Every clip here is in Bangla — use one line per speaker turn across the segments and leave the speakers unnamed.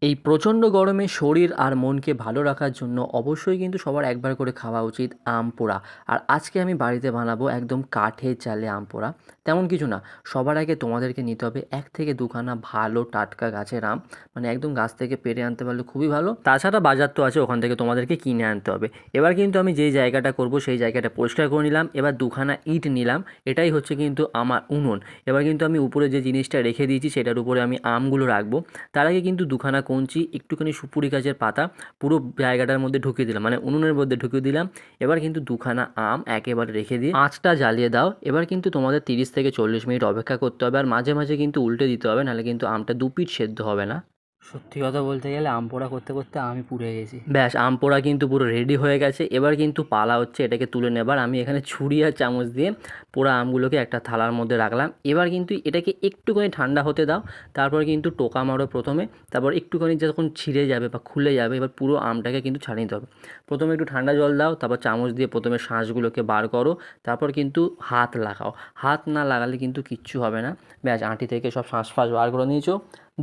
এই প্রচণ্ড গরমে শরীর আর মনকে ভালো রাখার জন্য অবশ্যই কিন্তু সবার একবার করে খাওয়া উচিত আম পোড়া। আর আজকে আমি বাড়িতে বানাবো একদম কাঠের চালে আম পোড়া। তেমন কিছু না, সবার আগে তোমাদেরকে নিতে হবে 1 থেকে 2 খানা ভালো টাটকা গাছের আম, মানে একদম গাছ থেকে পেড়ে আনতে পারলে খুবই ভালো। তাছাড়া বাজার তো আছে, ওখান থেকে তোমাদেরকে কিনে আনতে হবে। এবার কিন্তু আমি যেই জায়গাটা করব সেই জায়গাটা পরিষ্কার করে নিলাম। এবার 2খানা ইট নিলাম, এটাই হচ্ছে কিন্তু আমার উনুন। এবার কিন্তু আমি উপরে যে জিনিসটা রেখে দিয়েছি সেটার উপরে আমি আমগুলো রাখবো। তার আগে কিন্তু 2খানা কঞ্চি, একটুখানি সুপুরি গাছের পাতা পুরো জায়গাটার মধ্যে ঢুকিয়ে দিলাম, মানে উনুনের মধ্যে ঢুকিয়ে দিলাম। এবার কিন্তু 2খানা আম একেবারে রেখে দিয়ে আঁচটা জ্বালিয়ে দাও। এবার কিন্তু তোমাদের 30 থেকে 40 মিনিট অপেক্ষা করতে হবে, আর মাঝে মাঝে কিন্তু উল্টে দিতে হবে, নাহলে কিন্তু আমটা দুপিঠ সেদ্ধ হবে না। সত্যি কথা বলতে গেলে আম পোড়া করতে করতে আমি পুড়ে গেছি। ব্যাস, আম পোড়া কিন্তু পুরো রেডি হয়ে গেছে। এবার কিন্তু পালা হচ্ছে এটাকে তুলে নেবার। আমি এখানে ছুরি আর চামচ দিয়ে পোড়া আমগুলোকে একটা থালার মধ্যে রাখলাম। এবার কিন্তু এটাকে একটুখানি ঠান্ডা হতে দাও। তারপর কিন্তু টোকা মারো প্রথমে, তারপর একটুখানি যখন ছিঁড়ে যাবে বা খুলে যাবে, এবার পুরো আমটাকে কিন্তু ছাড়িয়ে নিতে হবে। প্রথমে একটু ঠান্ডা জল দাও, তারপর চামচ দিয়ে প্রথমে শাঁসগুলোকে বার করো, তারপর কিন্তু হাত লাগাও। হাত না লাগালে কিন্তু কিচ্ছু হবে না। ব্যাস, আঁটি থেকে সব শাঁস ফাঁস বার করে নিয়েছো।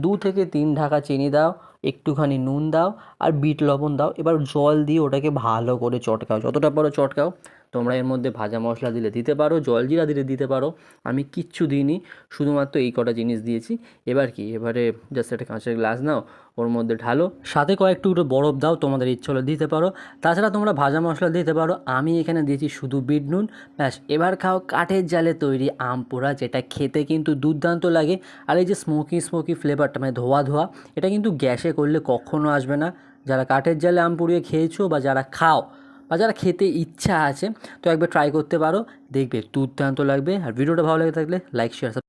2 থেকে 3 ঢাকা চিনি দাও, একটুখানি নুন দাও, আর বিট লবণ দাও। এবার জল দিয়ে ওটাকে ভালো করে চটকাও, যতটা পারো চটকাও। তোমরা এর মধ্যে ভাজা মশলা দিলে দিতে পারো, জলজিরা দিলে দিতে পারো। আমি কিচ্ছু দিইনি, শুধুমাত্র এই কটা জিনিস দিয়েছি। এবার কি, এবারে জাস্ট একটা কাঁচের গ্লাস নাও, ওর মধ্যে ঢালো, সাথে কয়েক টুকরো বরফ দাও, তোমাদের ইচ্ছে হলে দিতে পারো। তাছাড়া তোমরা ভাজা মশলা দিতে পারো, আমি এখানে দিয়েছি শুধু বিট নুন। ব্যাস, এবার খাও কাঠের জালে তৈরি আম পোড়া, যেটা খেতে কিন্তু দুর্দান্ত লাগে। আর এই যে স্মোকি স্মোকি ফ্লেভারটা, মানে ধোয়া ধোয়া, এটা কিন্তু গ্যাসে করলে কখনো আসবে না। যারা কাঠের জালে আম পুড়িয়ে খেয়েছো, বা যারা খাও, বা যারা খেতে ইচ্ছা আছে, তো একবার ট্রাই করতে পারো, দেখবে দুর্দান্ত লাগবে। আর ভিডিওটা ভালো লেগে থাকলে লাইক শেয়ার